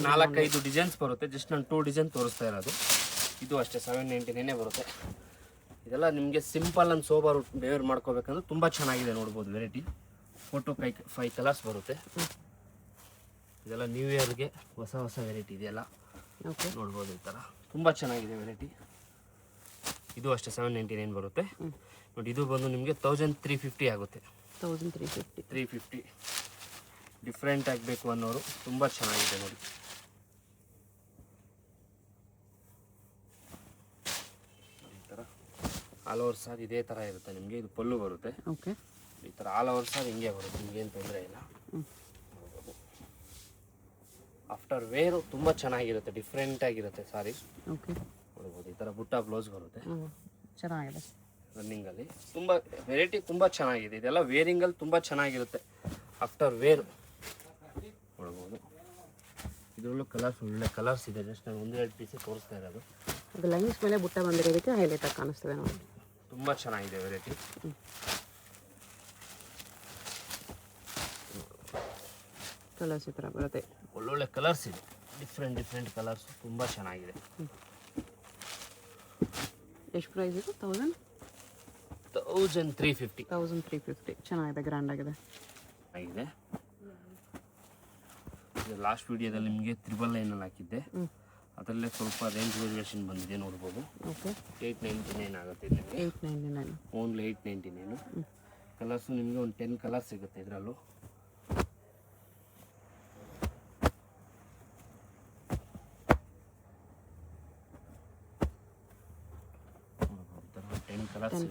4-5 ಡಿಸೈನ್ಸ್ ಬರುತ್ತೆ. ಜಸ್ಟ್ ನಾನು 2 ಡಿಸೈನ್ ತೋರಿಸ್ತಾ ಇರೋದು. ಇದು ಅಷ್ಟೇ 799 ಬರುತ್ತೆ. ಇದೆಲ್ಲ ನಿಮಗೆ ಸಿಂಪಲ್ ಆ್ಯಂಡ್ ಸೋಬರ್ ವೇರ್ ಮಾಡ್ಕೋಬೇಕಂದ್ರೆ ತುಂಬ ಚೆನ್ನಾಗಿದೆ. ನೋಡ್ಬೋದು ವೆರೈಟಿ. 4-5 ಕಲರ್ಸ್ ಬರುತ್ತೆ. ಇದೆಲ್ಲ ನ್ಯೂ ಇಯರ್ಗೆ ಹೊಸ ವೆರೈಟಿ ಇದೆಯಲ್ಲ. ನೋಡ್ಬೋದು ಈ ಥರ ತುಂಬ ಚೆನ್ನಾಗಿದೆ ವೆರೈಟಿ. ಇದು ಅಷ್ಟೇ 799 ಬರುತ್ತೆ. ನೋಡಿ, ಇದು ಬಂದು ನಿಮಗೆ 1350 ಆಗುತ್ತೆ. 350 ಡಿಫ್ರೆಂಟ್ ಆಗಬೇಕು ಅನ್ನೋರು ತುಂಬ ಚೆನ್ನಾಗಿದೆ ನೋಡಿ. ಈ ಥರ ಆಲ್ ಓವರ್ ಸಾರಿ ಇದೇ ಥರ ಇರುತ್ತೆ ನಿಮಗೆ. ಇದು ಪಲ್ಲು ಬರುತ್ತೆ. ಓಕೆ, ಈ ಥರ ಆಲ್ ಓವರ್ ಸಾರಿ ಹಿಂಗೆ ಬರುತ್ತೆ, ನಿಮಗೇನು ತೊಂದರೆ ಇಲ್ಲ. ಆಫ್ಟರ್ ವೇರು ತುಂಬ ಚೆನ್ನಾಗಿರುತ್ತೆ, ಡಿಫ್ರೆಂಟ್ ಆಗಿರುತ್ತೆ ಸಾರಿ. ಓಕೆ, ನೋಡ್ಬೋದು. ಈ ಥರ ಬುಟ್ಟ ಬ್ಲೌಸ್ ಬರುತ್ತೆ. ಚೆನ್ನಾಗಿದೆ. ರನ್ನಿಂಗಲ್ಲಿ ತುಂಬ ವೆರೈಟಿ ತುಂಬ ಚೆನ್ನಾಗಿದೆ. ಇದೆಲ್ಲ ವೇರಿಂಗಲ್ಲಿ ತುಂಬ ಚೆನ್ನಾಗಿರುತ್ತೆ. ಆಫ್ಟರ್ ವೇರ್ ನೋಡ್ಬೋದು. ಇದರಲ್ಲೂ ಕಲರ್ಸ್ ಒಳ್ಳೆ ಕಲರ್ಸ್ ಇದೆ. ಜಸ್ಟ್ ನಾನು 1-2 ಪೀಸೇ ತೋರಿಸ್ತಾ ಇರೋದು. ಅದು ಲೈನ್ಸ್ ಮೇಲೆ ಬುಟ್ಟ ಬಂದಿರೋದಕ್ಕೆ ಹೈಲೈಟ್ ಆಗಿ ಕಾಣಿಸ್ತದೆ ನೋಡಿ. ತುಂಬ ಚೆನ್ನಾಗಿದೆ ವೆರೈಟಿ. ಕಲರ್ಸ್ ಈ ಥರ ಬರುತ್ತೆ. ಒಳ್ಳೊಳ್ಳೆ ಕಲರ್ಸ್ ಇದೆ. ಡಿಫ್ರೆಂಟ್ ಕಲರ್ಸ್ ತುಂಬ ಚೆನ್ನಾಗಿದೆ. ಎಷ್ಟು ಪ್ರೈಸ್ ಇದು? 1350. 1350. ಚೆನ್ನಾಗಿದೆ, ಗ್ರ್ಯಾಂಡ್ ಆಗಿದೆ. ಆಗಿದೆ. ಲಾಸ್ಟ್ ವಿಡಿಯೋದಲ್ಲಿ ನಿಮಗೆ 999 ಹಾಕಿದ್ದೆ. ಅದರಲ್ಲೇ ಸ್ವಲ್ಪ ರೇಂಜ್ ವೇರಿಯೇಷನ್ ಬಂದಿದೆ, ನೋಡ್ಬೋದು. ಓಕೆ, 899 ಆಗುತ್ತೆ ನಿಮಗೆ. 899 ಓನ್ಲಿ 899. ಕಲರ್ಸು ನಿಮಗೆ ಒಂದು 10 ಕಲರ್ಸ್ ಸಿಗುತ್ತೆ ಇದರಲ್ಲೂ.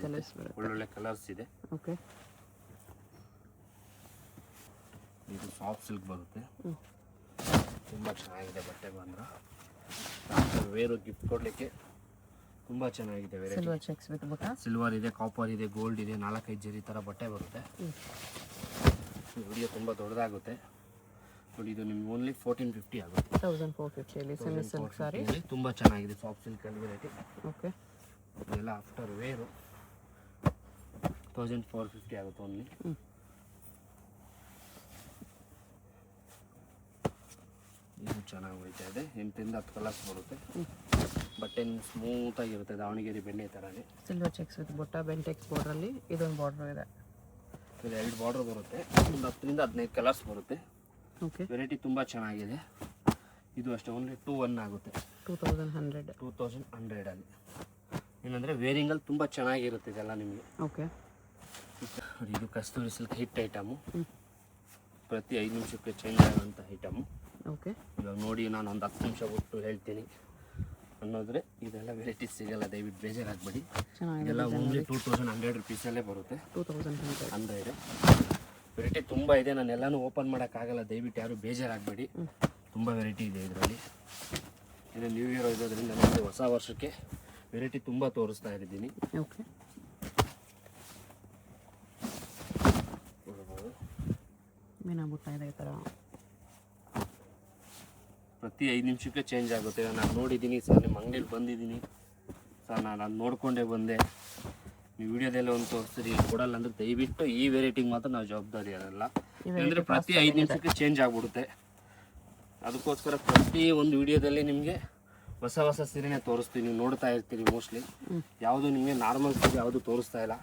ಕಲರ್ಸ್ ಒಳ್ಳೊಳ್ಳೆ ಕಲರ್ಸ್ ಇದೆ. ಓಕೆ, ಇದು ಸಾಫ್ಟ್ ಸಿಲ್ಕ್ ಬರುತ್ತೆ. ತುಂಬ ಚೆನ್ನಾಗಿದೆ ಬಟ್ಟೆ ಬಂದ್ರೆ. ವೇರು ಗಿಫ್ಟ್ ಕೊಡಲಿಕ್ಕೆ ತುಂಬ ಚೆನ್ನಾಗಿದೆ ವೆರೈಟಿ. ಸಿಲ್ವರ್ ಚೆಕ್ಸ್ ವಿತ್ ಬುಟ್ಟ. ಸಿಲ್ವರ್ ಇದೆ, ಕಾಪರ್ ಇದೆ, ಗೋಲ್ಡ್ ಇದೆ. 4-5 ಜರಿ ಥರ ಬಟ್ಟೆ ಬರುತ್ತೆ. ವಿಡಿಯೋ ತುಂಬ ದೊಡ್ಡದಾಗುತ್ತೆ ನೋಡಿ. ಇದು ನಿಮ್ಗೆ ಓನ್ಲಿ 1450 ಆಗುತ್ತೆ. 1450 ಸೆಮಿ ಸಿಲ್ಕ್ ಸಾರಿ. ತುಂಬ ಚೆನ್ನಾಗಿದೆ ಸಾಫ್ಟ್ ಸಿಲ್ಕ್ ವೆರೈಟಿ. ಓಕೆ, ಇದೆಲ್ಲ ಆಫ್ಟರ್ ವೇರು 1450 ಆಗುತ್ತೆ ಓನ್ಲಿ. ಇದು ಚೆನ್ನಾಗಿ ಹೋಯ್ತಾ ಇದೆ. 8-10 ಕಲರ್ಸ್ ಬರುತ್ತೆ. ಬಟ್ಟೆ ಸ್ಮೂತಾಗಿರುತ್ತೆ, ದಾವಣಗೆರೆ ಬೆಣ್ಣೆ ಥರನೇ. ಸಿಲ್ವರ್ ಚೆಕ್ಸ್ ವಿತ್ ಬುಟ್ಟ, ಬೆಂಟೆಕ್ಸ್ ಬಾರ್ಡ್ರಲ್ಲಿ ಇದೊಂದು ಬಾರ್ಡರ್ ಇದೆ. ಇದು 2 ಬಾರ್ಡರ್ ಬರುತ್ತೆ. ಒಂದು 10-15 ಕಲರ್ಸ್ ಬರುತ್ತೆ. ಓಕೆ, ವೆರೈಟಿ ತುಂಬ ಚೆನ್ನಾಗಿದೆ. ಇದು ಅಷ್ಟೇ ಓನ್ಲಿ 2100 ಆಗುತ್ತೆ. 2100 ಅಲ್ಲಿ ಏನಂದರೆ ವೇರಿಂಗಲ್ಲಿ ತುಂಬ ಚೆನ್ನಾಗಿರುತ್ತೆ ಇದೆಲ್ಲ ನಿಮಗೆ. ಓಕೆ, ನೋಡಿ ಇದು ಕಸ್ತೂರಿ ಸಿಲ್ಕ್ ಹಿಟ್ ಐಟಮು, ಪ್ರತಿ 5 ನಿಮಿಷಕ್ಕೆ ಚೇಂಜ್ ಆಗುವಂಥ ಐಟಮು. ಓಕೆ, ಇವಾಗ ನೋಡಿ ನಾನು ಒಂದು 10 ನಿಮಿಷ ಬಿಟ್ಟು ಹೇಳ್ತೀನಿ ಅನ್ನೋದ್ರೆ ಇದೆಲ್ಲ ವೆರೈಟೀಸ್ ಸಿಗಲ್ಲ, ದಯವಿಟ್ಟು ಬೇಜಾರಾಗಬೇಡಿ. ಇದೆಲ್ಲ ಓನ್ಲಿ 2100 ರುಪೀಸಲ್ಲೇ ಬರುತ್ತೆ. 2100 ವೆರೈಟಿ ತುಂಬ ಇದೆ, ನಾನು ಎಲ್ಲನೂ ಓಪನ್ ಮಾಡೋಕ್ಕಾಗಲ್ಲ, ದಯವಿಟ್ಟು ಯಾರು ಬೇಜಾರಾಗಬೇಡಿ. ತುಂಬ ವೆರೈಟಿ ಇದೆ ಇದರಲ್ಲಿ. ಇದು ನ್ಯೂ ಇಯರ್ ಇರೋದ್ರಿಂದ ನನಗೆ ಹೊಸ ವರ್ಷಕ್ಕೆ ವೆರೈಟಿ ತುಂಬ ತೋರಿಸ್ತಾ ಇದ್ದೀನಿ. ಓಕೆ, ಮೀನಾ ಬುಟ್ಟ ಇದೆ ಈ ಥರ ಪ್ರತಿ 5 ನಿಮಿಷಕ್ಕೆ ಚೇಂಜ್ ಆಗುತ್ತೆ. ನಾನು ನೋಡಿದ್ದೀನಿ ಸರ್, ನಿಮ್ಮ ಅಂಗಡಿಲಿ ಬಂದಿದ್ದೀನಿ ಸರ್, ನಾನು ಅದು ನೋಡಿಕೊಂಡೇ ಬಂದೆ. ನೀವು ವಿಡಿಯೋದೆಲ್ಲ ಒಂದು ತೋರಿಸ್ತೀರಿ, ಕೊಡಲ್ಲ ಅಂದರೆ ದಯವಿಟ್ಟು ಈ ವೆರೈಟಿಗೆ ಮಾತ್ರ ನಾವು ಜವಾಬ್ದಾರಿ ಅದಲ್ಲ. ಅಂದರೆ ಪ್ರತಿ 5 ನಿಮಿಷಕ್ಕೆ ಚೇಂಜ್ ಆಗಿಬಿಡುತ್ತೆ. ಅದಕ್ಕೋಸ್ಕರ ಪ್ರತಿ ಒಂದು ವಿಡಿಯೋದಲ್ಲಿ ನಿಮಗೆ ಹೊಸ ಹೊಸ ಸೀರೆನೇ ತೋರಿಸ್ತೀವಿ, ನೀವು ನೋಡ್ತಾ ಇರ್ತೀರಿ. ಮೋಸ್ಟ್ಲಿ ಯಾವುದು ನಿಮಗೆ ನಾರ್ಮಲ್ ಸೀರೆ ಯಾವುದು ತೋರಿಸ್ತಾ ಇಲ್ಲ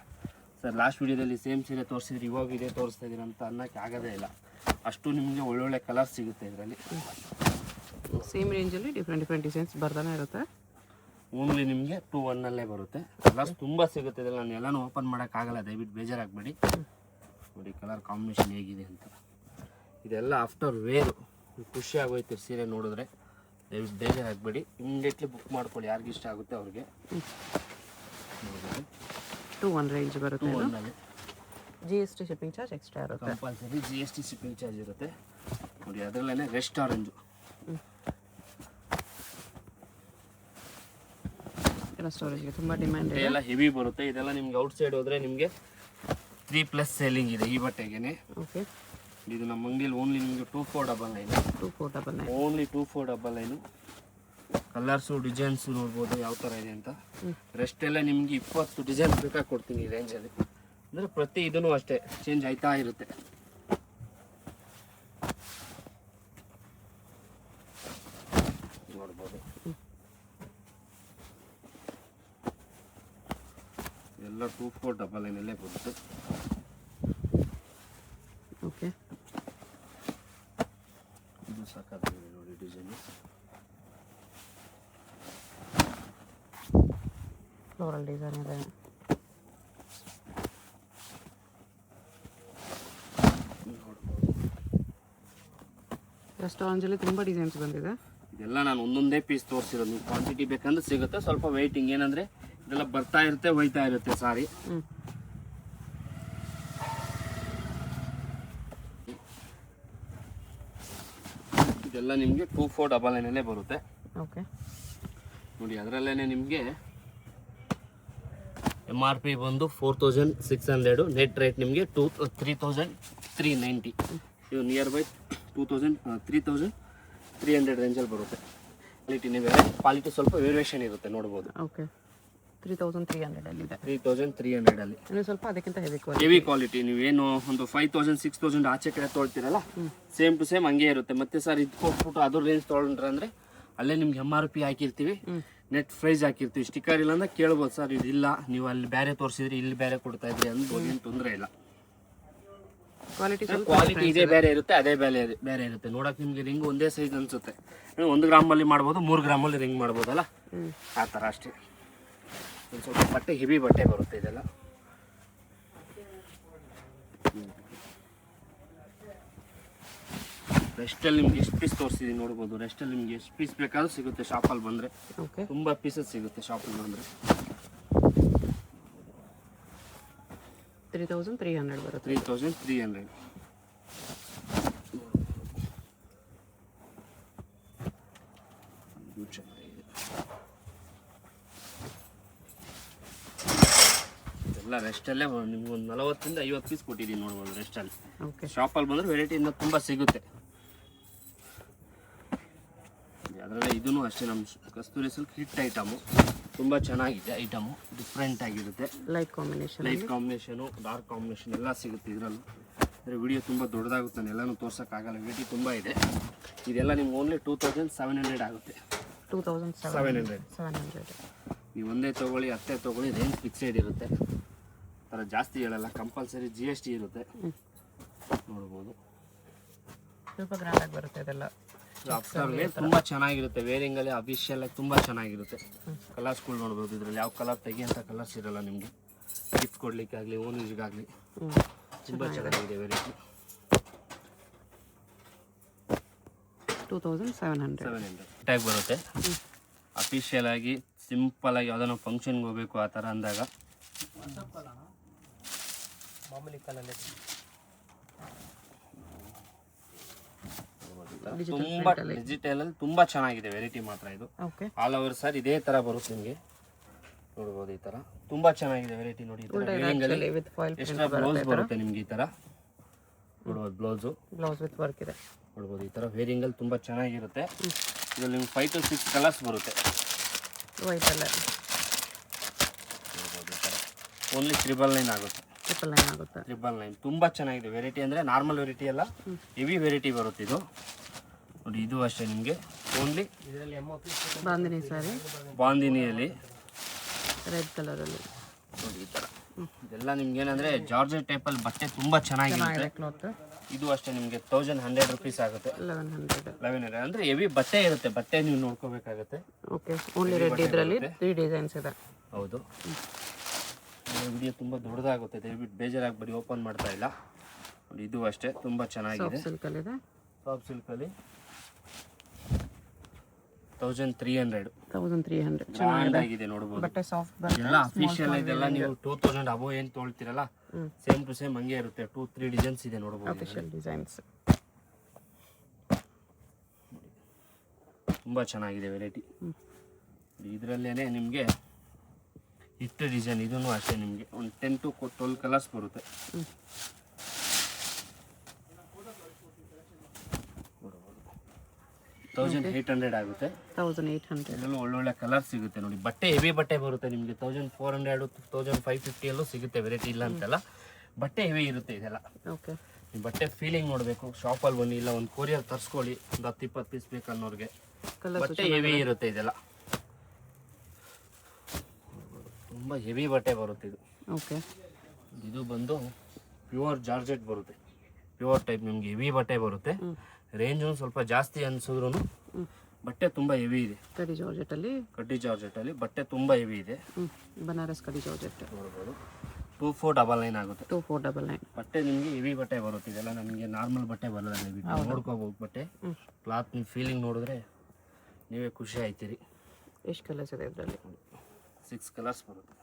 ಸರ್. ಲಾಸ್ಟ್ ವಿಡಿಯೋದಲ್ಲಿ ಸೇಮ್ ಸೀರೆ ತೋರಿಸಿದ್ರಿ, ಇವಾಗ ಇದೇ ತೋರಿಸ್ತಾ ಇದ್ದೀರಿ ಅಂತ ಅನ್ನೋಕ್ಕೆ ಆಗೋದೇ ಇಲ್ಲ. ಅಷ್ಟು ನಿಮಗೆ ಒಳ್ಳೊಳ್ಳೆ ಕಲರ್ ಸಿಗುತ್ತೆ ಇದರಲ್ಲಿ. ಸೇಮ್ ರೇಂಜಲ್ಲಿ ಡಿಫ್ರೆಂಟ್ ಡಿಸೈನ್ಸ್ ಬರ್ತಾನೆ ಇರುತ್ತೆ. ಓನ್ಲಿ ನಿಮಗೆ 2-1 ಬರುತ್ತೆ. ಕಲರ್ಸ್ ತುಂಬ ಸಿಗುತ್ತೆ ಇದರಲ್ಲಿ, ನಾನು ಎಲ್ಲನೂ ಓಪನ್ ಮಾಡೋಕ್ಕಾಗಲ್ಲ, ದಯವಿಟ್ಟು ಬೇಜಾರಾಗಬೇಡಿ. ನೋಡಿ ಕಲರ್ ಕಾಂಬಿನೇಷನ್ ಹೇಗಿದೆ ಅಂತ. ಇದೆಲ್ಲ ಆಫ್ಟರ್ ವೇರು, ಖುಷಿ ಆಗೋಯ್ತು ಸೀರೆ ನೋಡಿದ್ರೆ, ದಯವಿಟ್ಟು ಬೇಜಾರಾಗಬೇಡಿ. ಇಮಿಡಿಯೇಟ್ಲಿ ಬುಕ್ ಮಾಡ್ಕೊಳ್ಳಿ, ಯಾರಿಗೆ ಇಷ್ಟ ಆಗುತ್ತೆ ಅವ್ರಿಗೆ. 2-1 ರೇಂಜ್ ಬರುತ್ತೆ. GST ಶಿಪ್ಪಿಂಗ್ ಚಾರ್ಜ್ ಎಕ್ಸ್ಟ್ರಾ ಇರುತ್ತೆ, ಕಂಪಲ್ಸರಿ GST ಶಿಪ್ಪಿಂಗ್ ಚಾರ್ಜ್ ಇರುತ್ತೆ. ನೋಡಿ ಅದರಲ್ಲೇ ರೆಸ್ಟ್ ಆರೆಂಜು ಎಲ್ಲ ಸ್ಟೋರೇಜ್ಗೆ ತುಂಬ ಡಿಮ್ಯಾಂಡ್ ಇದೆ. ಎಲ್ಲ ಹೆವಿ ಬರುತ್ತೆ. ಇದೆಲ್ಲ ನಿಮ್ಗೆ ಔಟ್ ಸೈಡ್ ಹೋದರೆ ನಿಮಗೆ 3+ ಸೇಲಿಂಗ್ ಇದೆ ಈ ಬಟ್ಟೆಗೆ. ಓಕೆ, ಇದು ನಮ್ಮ ಅಂಗಡಿಯಲ್ಲಿ ಓನ್ಲಿ ನಿಮಗೆ 2499 ಓನ್ಲಿ 2499. ಕಲರ್ಸು ಡಿಸೈನ್ಸು ನೋಡ್ಬೋದು ಯಾವ ಥರ ಇದೆ ಅಂತ. ರೆಸ್ಟ್ ಎಲ್ಲ ನಿಮಗೆ 20 ಡಿಸೈನ್ಸ್ ಬೇಕಾಗಿ ಕೊಡ್ತೀನಿ ಈ ರೇಂಜಲ್ಲಿ. ಅಂದರೆ ಪ್ರತಿ ಇದೂ ಅಷ್ಟೇ ಚೇಂಜ್ ಆಯ್ತಾ ಇರುತ್ತೆ. ನೋಡ್ಬೋದು ಎಲ್ಲ 2499 ಬರುತ್ತೆ. ಓಕೆ, ಇದು ಸಾಕಾಗಿದೆ ನೋಡಿ ಡಿಸೈನು. ಫ್ಲೋರಲ್ ಡಿಸೈನ್ ಇದೆ. ರೆಸ್ಟೋರೆಂಟಲ್ಲಿ ತುಂಬ ಡಿಸೈನ್ಸ್ ಬಂದಿದೆ. ಇದೆಲ್ಲ ನಾನು ಒಂದೊಂದೇ ಪೀಸ್ ತೋರಿಸಿರೋದು. ನೀವು ಕ್ವಾಂಟಿಟಿ ಬೇಕಂದ್ರೆ ಸಿಗುತ್ತೆ, ಸ್ವಲ್ಪ ವೆಯ್ಟಿಂಗ್. ಏನಂದರೆ ಇದೆಲ್ಲ ಬರ್ತಾ ಇರುತ್ತೆ ಹೋಯ್ತಾ ಇರುತ್ತೆ ಸಾರಿ. ಇದೆಲ್ಲ ನಿಮಗೆ 2499 ಬರುತ್ತೆ. ಓಕೆ, ನೋಡಿ ಅದರಲ್ಲೇ ನಿಮಗೆ MRP ಬಂದು 4600, ನೆಟ್ ರೇಟ್ ನಿಮಗೆ 3390. ಇದು ನಿಯರ್ ಬೈ 3300 ರೇಂಜಲ್ಲಿ ಬರುತ್ತೆ. ಕ್ವಾಲಿಟಿನೇ ಬೇರೆ, ಕ್ವಾಲಿಟಿ ಸ್ವಲ್ಪ ವೇರಿಯೇಷನ್ ಇರುತ್ತೆ ನೋಡ್ಬೋದು. ಓಕೆ, 3300 3300 ಇನ್ನು ಸ್ವಲ್ಪ ಅದಕ್ಕಿಂತ ಹೆವಿ ಕ್ವಾಲಿಟಿ. ನೀವೇನು ಒಂದು 5000 6000 ಆಚೆ ಕಡೆ ತೊಳ್ತೀರಲ್ಲ, ಸೇಮ್ ಟು ಸೇಮ್ ಹಂಗೆ ಇರುತ್ತೆ. ಮತ್ತೆ ಸರ್ ಇದು ಕೊಟ್ಬಿಟ್ಟು ಅದ್ರ ರೇಂಜ್ ತೊಗೊಂಡ್ರೆ ಅಂದರೆ ಅಲ್ಲೇ ನಿಮ್ಗೆ MRP ಹಾಕಿರ್ತೀವಿ, ನೆಟ್ ಪ್ರೈಸ್ ಹಾಕಿರ್ತೀವಿ. ಸ್ಟಿಕ್ಕರ್ ಇಲ್ಲ ಅಂದ್ರೆ ಕೇಳ್ಬೋದು ಸರ್ ಇದಿಲ್ಲ, ನೀವು ಅಲ್ಲಿ ಬೇರೆ ತೋರಿಸಿದ್ರಿ ಇಲ್ಲಿ ಬೇರೆ ಕೊಡ್ತಾ ಇದ್ರಿ ಅನ್ಬೋದು, ಏನು ತೊಂದರೆ ಇಲ್ಲ. ಕ್ವಾಲಿಟಿ ಇದೇ ಬೇರೆ ಇರುತ್ತೆ, ಅದೇ ಬೇರೆ ಇರುತ್ತೆ. ನೋಡಕ್ಕೆ ನಿಮಗೆ ರಿಂಗ್ ಒಂದೇ ಸೈಜ್ ಅನ್ಸುತ್ತೆ. 1 ಗ್ರಾಮಲ್ಲಿ ಮಾಡ್ಬೋದು, 3 ಗ್ರಾಮಲ್ಲಿ ರಿಂಗ್ ಮಾಡ್ಬೋದಲ್ಲ, ಆ ಥರ ಅಷ್ಟೇ. ಒಂದು ಸ್ವಲ್ಪ ಬಟ್ಟೆ ಹೆವಿ ಬಟ್ಟೆ ಬರುತ್ತೆ ಇದೆಲ್ಲ. ರೆಸ್ಟಲ್ಲಿ ನಿಮ್ಗೆ ಎಷ್ಟು ಪೀಸ್ ತೋರಿಸಿದೀನಿ ನೋಡ್ಬೋದು. ರೆಸ್ಟಲ್ಲಿ ನಿಮ್ಗೆ ಎಷ್ಟು ಪೀಸ್ ಬೇಕಾದ್ರೂ ಸಿಗುತ್ತೆ ಶಾಪಲ್ಲಿ ಬಂದರೆ. ತುಂಬ ಪೀಸಸ್ ಸಿಗುತ್ತೆ ಶಾಪಲ್ಲಿ ಬಂದರೆ. 3300 ಬರುತ್ತೆ. 3300. ಎಲ್ಲ ರೆಸ್ಟಲ್ಲೇ ನಿಮ್ಗೆ ಒಂದು 40 ಇಂದ 50 ಪೀಸ್ ಕೊಟ್ಟಿದ್ದೀನಿ ನೋಡ್ಬೋದು ರೆಸ್ಟಲ್ಲಿ. ಶಾಪಲ್ಲಿ ಬಂದರೆ ವೆರೈಟಿ ಇನ್ನೂ ತುಂಬ ಸಿಗುತ್ತೆ. ಅದರಲ್ಲೇ ಇದೂ ಅಷ್ಟೇ, ನಮ್ಮ ಕಸ್ತೂರಿ ಸಿಲ್ಕ್ ಹಿಟ್ ಐಟಮು, ತುಂಬ ಚೆನ್ನಾಗಿದೆ ಐಟಮು, ಡಿಫ್ರೆಂಟ್ ಆಗಿರುತ್ತೆ. ಲೈಟ್ ಕಾಂಬಿನೇಷನು, ಡಾರ್ಕ್ ಕಾಂಬಿನೇಷನ್ ಎಲ್ಲ ಸಿಗುತ್ತೆ ಇದರಲ್ಲೂ. ಅಂದರೆ ವಿಡಿಯೋ ತುಂಬ ದೊಡ್ಡದಾಗುತ್ತೆ, ನಾನು ಎಲ್ಲನೂ ತೋರ್ಸೋಕ್ಕಾಗಲ್ಲ, ವೆರೈಟಿ ತುಂಬ ಇದೆ. ಇದೆಲ್ಲ ನಿಮ್ಗೆ ಓನ್ಲಿ 2700 ಆಗುತ್ತೆ. 2700. ನೀವು ಒಂದೇ ತೊಗೊಳ್ಳಿ 10 ತೊಗೊಳ್ಳಿ, ರೇಂಜ್ ಫಿಕ್ಸೆಡ್ ಇರುತ್ತೆ. ಥರ ಜಾಸ್ತಿ ಹೇಳಲ್ಲ, ಕಂಪಲ್ಸರಿ GST ಇರುತ್ತೆ. ನೋಡ್ಬೋದು ಸ್ವಲ್ಪ ಗ್ರ್ಯಾಂಡಾಗಿ ಬರುತ್ತೆ ಇದೆಲ್ಲ. ಆಫ್ಟರ್ ವೇರ್ ತುಂಬ ಚೆನ್ನಾಗಿರುತ್ತೆ, ವೇರಿಂಗಲ್ಲಿ ಅಫಿಷಿಯಲ್ ಆಗಿ ತುಂಬ ಚೆನ್ನಾಗಿರುತ್ತೆ. ಕಲರ್ಸ್ಗಳು ನೋಡ್ಬೋದು ಇದರಲ್ಲಿ, ಯಾವ ಕಲರ್ ತೆಗಿಯಂಥ ಕಲರ್ಸ್ ಇರಲ್ಲ ನಿಮಗೆ. ಗಿಫ್ಟ್ ಕೊಡ್ಲಿಕ್ಕೆ ಆಗಲಿ ಓನ್ ಯೂಸ್ಗಾಗಲಿ ತುಂಬ ಚೆನ್ನಾಗಿದೆ ವೆರೈಟಿ. 2700 ಟ್ಯಾಗ್ ಬರುತ್ತೆ. ಅಫಿಷಿಯಲ್ ಆಗಿ ಸಿಂಪಲ್ ಆಗಿ ಯಾವುದೋ ಫಂಕ್ಷನ್ಗೆ ಹೋಗ್ಬೇಕು ಆ ಥರ ಅಂದಾಗ ತುಂಬಾ ಡಿಜಿಟಲ್ ಅಲ್ಲಿ ತುಂಬಾ ಚೆನ್ನಾಗಿದೆ ವೆರೈಟಿ ಮಾತ್ರ ಇದು. ಓಕೆ ಆಲ್ ಓವರ್ ಸರ್ ಇದೇ ತರ ಬರುತ್ತೆ ನಿಮಗೆ, ನೋಡ್ಬೋದು ಈ ತರ ತುಂಬಾ ಚೆನ್ನಾಗಿದೆ ವೆರೈಟಿ. ನೋಡಿ ಈ ತರ wearing ಅಲ್ಲಿ ವಿತ್ ಫಾಯಿಲ್ ಎಕ್ಸ್ಟ್ರಾ ಬ್ಲೌಸ್ ಬರುತ್ತೆ ನಿಮ್ಗೆ ಈ ತರ, ನೋಡ್ಬೋದು ಬ್ಲೌಸ್ ವಿತ್ ವರ್ಕ್ ಇದೆ. ನೋಡ್ಬೋದು ಈ ತರ ವೇರಿಂಗ್ ಅಲ್ಲಿ ತುಂಬಾ ಚೆನ್ನಾಗಿರುತ್ತೆ. ಇದರಲ್ಲಿ ನಿಮ್ಗೆ 5 to 6 ಕಲರ್ಸ್ ಬರುತ್ತೆ. ವೈಟ್ ಕಲರ್ ನೋಡ್ಬೋದು ಈ ತರ ಓನ್ಲಿ 999 ಆಗುತ್ತೆ. 999 ಆಗುತ್ತೆ. 999 ತುಂಬಾ ಚೆನ್ನಾಗಿದೆ ವೆರೈಟಿ, ಅಂದ್ರೆ ನಾರ್ಮಲ್ ವೆರೈಟಿ ಅಲ್ಲ, ಹೆವಿ ವೆರೈಟಿ ಬರುತ್ತೆ ಇದು. ನೋಡಿ ಇದು ಅಷ್ಟೇ ನಿಮಗೆ ಓನ್ಲಿ ಬಾಂದಿನಿ ಸಾರಿ ಬಾಂದಿನಿಯಲ್ಲಿ ರೆಡ್ ಕಲರ್ ಅಲ್ಲಿ ನೋಡಿ ಈ ತರ. ಇದೆಲ್ಲ ನಿಮ್ಗೆ ಏನಂದ್ರೆ ಜಾರ್ಜೆಟ್ ಟೈಪ್ ಅಲ್ಲಿ ಬಟ್ಟೆ ತುಂಬಾ ಚೆನ್ನಾಗಿರುತ್ತೆ. ಕ್ಲಾತ್ ಇದು ಅಷ್ಟೇ ನಿಮಗೆ 1100 rupees ಆಗುತ್ತೆ. 1100 ಅಂದ್ರೆ ಹೆವಿ ಬಟ್ಟೆ ಇರುತ್ತೆ, ಬಟ್ಟೆ ನೀವು ನೋಡ್ಕೋಬೇಕಾಗುತ್ತೆ. ಓಕೆ ಓನ್ಲಿ ರೆಡ್ ಇದರಲ್ಲಿ 3 ಡಿಸೈನ್ಸ್ ಇದೆ. ಹೌದು, ವಿಡಿಯೋ ತುಂಬಾ ದೊಡ್ಡದಾಗುತ್ತೆ, ದಯವಿಟ್ಟು ಬೇಜಾರಾಗಬೇಡಿ, ಓಪನ್ ಮಾಡ್ತಾ ಇಲ್ಲ. ನೋಡಿ ಇದು ಅಷ್ಟೇ ತುಂಬಾ ಚೆನ್ನಾಗಿದೆ. ಸಿಲ್ಕ್ ಅಲ್ಲಿ ಇದೆ, ಸಾಫ್ಟ್ ಸಿಲ್ಕ್ ಅಲ್ಲಿ 1300 ಚೆನ್ನಾಗಿದೆ ನೋಡಬಹುದು. ಬಟ್ಟೆ ಸಾಫ್ಟ್ ಎಲ್ಲ ಅಫಿಷಿಯಲ್ ಇದೆಲ್ಲ ನೀವು 2000 ಅಬೋ ಏನು ತೊಳ್ತೀರಲ್ಲ ಸೇಮ್ ಟು ಸೇಮ್ ಹಂಗೆ ಇರುತ್ತೆ. 2-3 ಡಿಸೈನ್ಸ್ ಇದೆ ನೋಡಬಹುದು, ಅಫಿಷಿಯಲ್ ಡಿಸೈನ್ಸ್. ತುಂಬಾ ಚೆನ್ನಾಗಿದೆ ವೆರೈಟಿ. ಇದರಲ್ಲೇನೆ ನಿಮಗೆ ಇಷ್ಟು ಡಿಸೈನ್, ಇದನ್ನು ಅಷ್ಟೇ ನಿಮಗೆ ಒಂದು 10 to 12 ಕಲರ್ಸ್ ಬರುತ್ತೆ. 1800 ಆಗುತ್ತೆ. 1800 ಇದರಲ್ಲೂ ಒಳ್ಳೊಳ್ಳೆ ಕಲರ್ ಸಿಗುತ್ತೆ. ನೋಡಿ ಬಟ್ಟೆ ಹೆವಿ ಬಟ್ಟೆ ಬರುತ್ತೆ ನಿಮಗೆ, 1400 1550 ಅಲ್ಲೂ ಸಿಗುತ್ತೆ ವೆರೈಟಿ, ಇಲ್ಲ ಅಂತಲ್ಲ, ಬಟ್ಟೆ ಹೆವಿ ಇರುತ್ತೆ ಇದೆಲ್ಲ. ಓಕೆ ಈ ಬಟ್ಟೆ ಫೀಲಿಂಗ್ ನೋಡಬೇಕು, ಶಾಪಲ್ಲಿ ಬನ್ನಿ, ಇಲ್ಲ ಒಂದು ಕೊರಿಯರ್ ತರಿಸ್ಕೊಳ್ಳಿ, ಒಂದು 10-20 ಪೀಸ್ ಬೇಕು ಅನ್ನೋರಿಗೆ. ಬಟ್ಟೆ ಹೆವಿ ಇರುತ್ತೆ ಇದೆಲ್ಲ, ತುಂಬ ಹೆವಿ ಬಟ್ಟೆ ಬರುತ್ತೆ ಇದು. ಓಕೆ ಇದು ಬಂದು ಪ್ಯೂರ್ ಜಾರ್ಜೆಟ್ ಬರುತ್ತೆ, ಪ್ಯೂರ್ ಟೈಪ್ ನಿಮಗೆ ಹೆವಿ ಬಟ್ಟೆ ಬರುತ್ತೆ. ರೇಂಜು ಸ್ವಲ್ಪ ಜಾಸ್ತಿ ಅನ್ಸಿದ್ರು ಬಟ್ಟೆ ತುಂಬ ಹೆವಿ ಇದೆ. ಕಡಿ ಜಾರ್ಜೆಟ್ ಅಲ್ಲಿ ಬಟ್ಟೆ ತುಂಬ ಹೆವಿ ಇದೆ. ಬನಾರಸ್ ಕಡಿ ಜಾರ್ಜೆಟ್ ನೋಡ್ಬೋದು. 2499 ಆಗುತ್ತೆ. 2499 ಬಟ್ಟೆ ನಿಮಗೆ ಹೆವಿ ಬಟ್ಟೆ ಬರುತ್ತೆ. ಇದೆಲ್ಲ ನಮಗೆ ನಾರ್ಮಲ್ ಬಟ್ಟೆ ಬರಲ್ಲ, ನೀವು ನೋಡ್ಕೋಬಹುದು. ಬಟ್ಟೆ ಕ್ಲಾತ್ ನೀವು ಫೀಲಿಂಗ್ ನೋಡಿದ್ರೆ ನೀವೇ ಖುಷಿ ಆಯ್ತೀರಿ. ಎಷ್ಟು ಕಲರ್ಸ್ ಇದೆ ಇದರಲ್ಲಿ? 6 ಕಲರ್ಸ್ ಬರುತ್ತೆ.